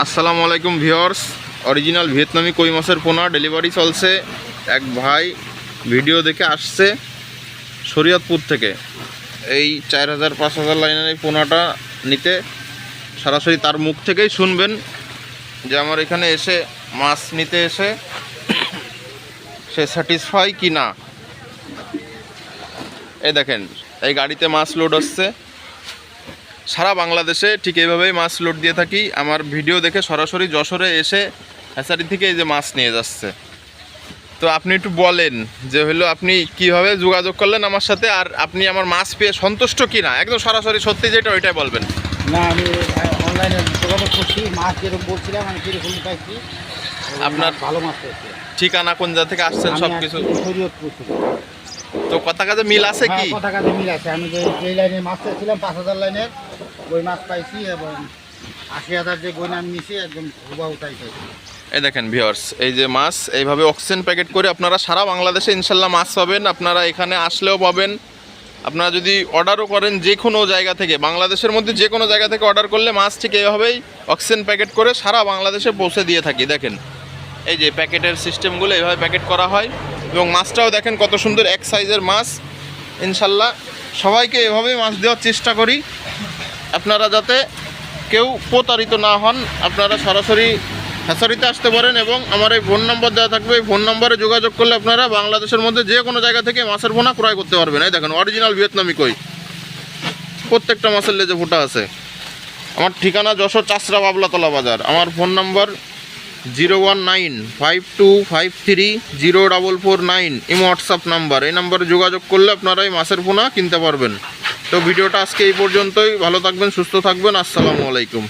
আসসালামু আলাইকুম viewers, original ভিয়েতনামি কই মাছের পোনা ডেলিভারি চলছে। এক ভাই ভিডিও দেখে আসছে শরীয়তপুর থেকে। এই 4000-5000 লাইনের এই পোনাটা নিতে সরাসরি তার মুখ থেকেই শুনবেন যে আমার এখানে এসে মাছ নিতে এসে সে স্যাটিসফাই কি না। এই দেখেন, এই গাড়িতে মাছ লোড হচ্ছে। সারা বাংলাদেশে ঠিক এইভাবেই মাছ লোড দিয়ে থাকি। আমার ভিডিও দেখে সরাসরি যশোরে এসে হ্যাচারি থেকে এই যে মাছ নিয়ে যাচ্ছে। তো আপনি একটু বলেন যে হলো আপনি কিভাবে যোগাযোগ করলেন আমার সাথে, আর আপনি আমার মাছ পেয়ে সন্তুষ্ট কি না, একদম সরাসরি সত্যি যেটা ওইটাই বলবেন। না, আমি অনলাইনে যোগাযোগ করছি, মাছ যেরকম বলছিলাম আমি সেরকম পাইছি। আপনার ভালো মাছ পাইছি। ঠিকানা কোন জায়গা থেকে আসছেন সব কিছু? শরীয়তপুর থেকে। তো কথা কাজে মিল আছে কি? কথা কাজে মিল আছে। আমি যে লাইনে মাছ চাইছিলাম 5000 লাইনের, ওই মাছ পাইছি এবং 80,000 যে গয়না আমি নিছি একদম হুবাহু তাই পাইছি। এই দেখেন ভিউয়ার্স, এই যে মাছ এইভাবে অক্সিজেন প্যাকেট করে আপনারা সারা বাংলাদেশে ইনশাল্লাহ মাছ পাবেন। আপনারা এখানে আসলেও পাবেন। আপনারা যদি অর্ডারও করেন যে কোনো জায়গা থেকে, বাংলাদেশের মধ্যে যে কোনো জায়গা থেকে অর্ডার করলে মাছ ঠিক এইভাবেই অক্সিজেন প্যাকেট করে সারা বাংলাদেশে পৌঁছে দিয়ে থাকি। দেখেন এই যে প্যাকেটের সিস্টেমগুলো এইভাবে প্যাকেট করা হয়, এবং মাছটাও দেখেন কত সুন্দর এক সাইজের মাছ। ইনশাল্লাহ সবাইকে এভাবেই মাছ দেওয়ার চেষ্টা করি, আপনারা যাতে কেউ প্রতারিত না হন। আপনারা সরাসরি হ্যাচারিতে আসতে পারেন, এবং আমার এই ফোন নম্বর দেওয়া থাকবে। এই ফোন নম্বরে যোগাযোগ করলে আপনারা বাংলাদেশের মধ্যে যে কোনো জায়গা থেকে মাছের পোনা ক্রয় করতে পারবেন। এই দেখেন অরিজিনাল ভিয়েতনামি কই, প্রত্যেকটা মাছের লেজে ফোঁটা আছে। আমার ঠিকানা যশোর চাষরা বাবলাতলা বাজার। আমার ফোন নম্বর 01952530449, ইমো হোয়াটসঅ্যাপ নাম্বার। এই নাম্বারে যোগাযোগ করলে আপনারা এই মাছের পোনা কিনতে পারবেন। তো ভিডিওটা আজকে এই পর্যন্তই। ভালো থাকবেন, সুস্থ থাকবেন। আসসালামু আলাইকুম।